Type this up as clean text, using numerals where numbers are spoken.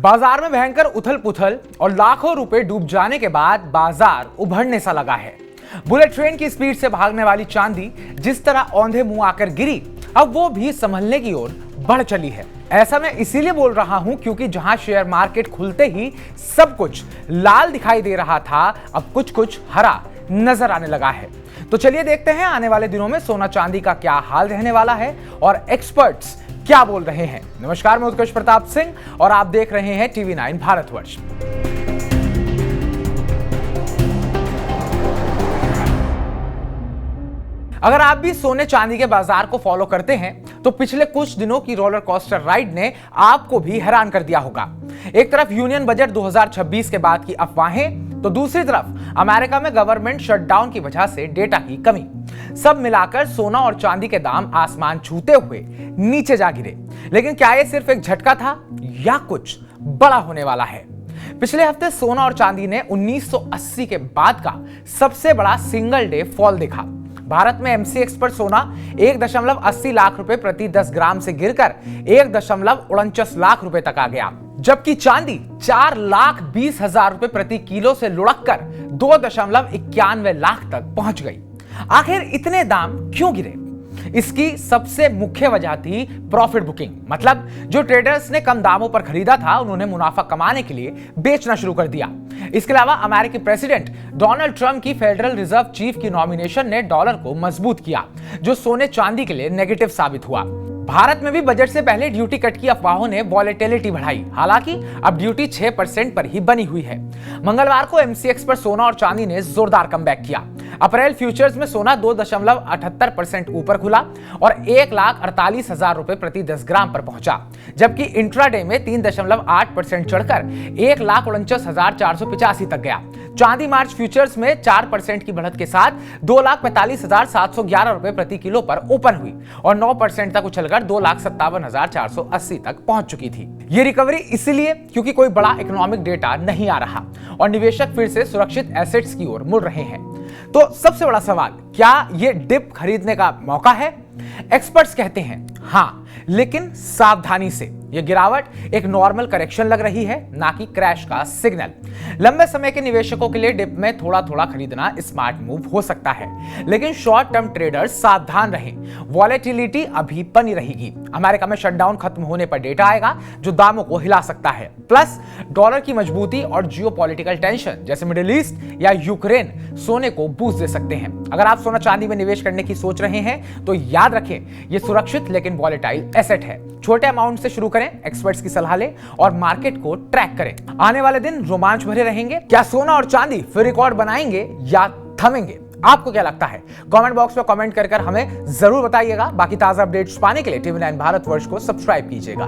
बाजार में भयंकर उथल पुथल और लाखों रुपए डूब जाने के बाद बाजार उभरने सा लगा है। बुलेट ट्रेन की स्पीड से भागने वाली चांदी जिस तरह औंधे मुंह आकर गिरी, अब वो भी संभलने की ओर बढ़ चली है। ऐसा मैं इसीलिए बोल रहा हूं क्योंकि जहां शेयर मार्केट खुलते ही सब कुछ लाल दिखाई दे रहा था, अब कुछ कुछ हरा नजर आने लगा है। तो चलिए देखते हैं आने वाले दिनों में सोना चांदी का क्या हाल रहने वाला है और एक्सपर्ट्स क्या बोल रहे हैं। नमस्कार, मैं उत्कर्ष प्रताप सिंह और आप देख रहे हैं TV9 भारतवर्ष। अगर आप भी सोने चांदी के बाजार को फॉलो करते हैं तो पिछले कुछ दिनों की रोलर कोस्टर राइड ने आपको भी हैरान कर दिया होगा। एक तरफ यूनियन बजट 2026 के बाद की अफवाहें, तो दूसरी तरफ अमेरिका में गवर्नमेंट शटडाउन की वजह से डेटा की कमी। सब मिलाकर सोना और चांदी के दाम आसमान छूते हुए नीचे जा गिरे। लेकिन क्या यह सिर्फ एक झटका था या कुछ बड़ा होने वाला है? पिछले हफ्ते सोना और चांदी ने 1980 के बाद का सबसे बड़ा सिंगल डे फॉल देखा। भारत में MCX पर सोना 1.80 लाख रुपए प्रति 10 ग्राम से गिरकर 1.49 लाख रुपए तक आ गया, जबकि चांदी 4,20,000 रुपए प्रति किलो से लुढ़ककर 2.91 लाख तक पहुंच गई। आखिर इतने दाम क्यों गिरे? इसकी सबसे मुख्य वजह थी प्रॉफिट बुकिंग, मतलब जो ट्रेडर्स ने कम दामों पर खरीदा था उन्होंने मुनाफा कमाने के लिए बेचना शुरू कर दिया। इसके अलावा अमेरिकी प्रेसिडेंट डोनाल्ड ट्रंप की फेडरल रिजर्व चीफ की नॉमिनेशन ने डॉलर को मजबूत किया, जो सोने चांदी के लिए नेगेटिव साबित हुआ। भारत में भी बजट से पहले ड्यूटी कट की अफवाहों ने वॉलेटिलिटी बढ़ाई। हालांकि अब ड्यूटी 6% पर ही बनी हुई है। मंगलवार को MCX पर सोना और चांदी ने जोरदार कमबैक किया। अप्रैल फ्यूचर्स में सोना 2.78% ऊपर खुला और 1,48,000 रुपए प्रति 10 ग्राम पर पहुंचा, जबकि इंट्राडे में 3.8% चढ़कर 1,49,485 तक गया। चांदी मार्च फ्यूचर्स में 4% की बढ़त के साथ 2,45,711 रुपए प्रति किलो पर ओपन हुई और 9% तक उछलकर 2,57,480 तक पहुंच चुकी थी। ये रिकवरी इसलिए क्योंकि कोई बड़ा इकोनॉमिक डेटा नहीं आ रहा और निवेशक फिर से सुरक्षित एसेट्स की ओर मुड़ रहे हैं। तो सबसे बड़ा सवाल, क्या ये डिप खरीदने का मौका है? एक्सपर्ट्स कहते हैं हाँ, लेकिन सावधानी से। यह गिरावट एक नॉर्मल करेक्शन लग रही है, ना कि क्रैश का सिग्नल। लंबे समय के निवेशकों के लिए डिप में थोड़ा थोड़ा खरीदना स्मार्ट मूव हो सकता है, लेकिन शॉर्ट टर्म ट्रेडर्स सावधान रहें। वॉलेटिलिटी अभी बनी रहेगी। अमेरिका में शटडाउन खत्म होने पर डेटा आएगा जो दामों को हिला सकता है। प्लस डॉलर की मजबूती और जियोपॉलिटिकल टेंशन जैसे मिडिल ईस्ट या यूक्रेन सोने को बूस्ट दे सकते हैं। अगर आप सोना चांदी में निवेश करने की सोच रहे हैं तो याद रखें, यह सुरक्षित लेकिन वॉलेटाइल एसेट है। छोटे अमाउंट से शुरू करें, एक्सपर्ट्स की सलाह लें और मार्केट को ट्रैक करें। आने वाले दिन रोमांच भरे रहेंगे। क्या सोना और चांदी फिर रिकॉर्ड बनाएंगे या थमेंगे? आपको क्या लगता है? कमेंट बॉक्स में कमेंट कर हमें जरूर बताइएगा। बाकी ताजा अपडेट्स पाने के लिए TV9 भारतवर्ष को सब्सक्राइब कीजिएगा।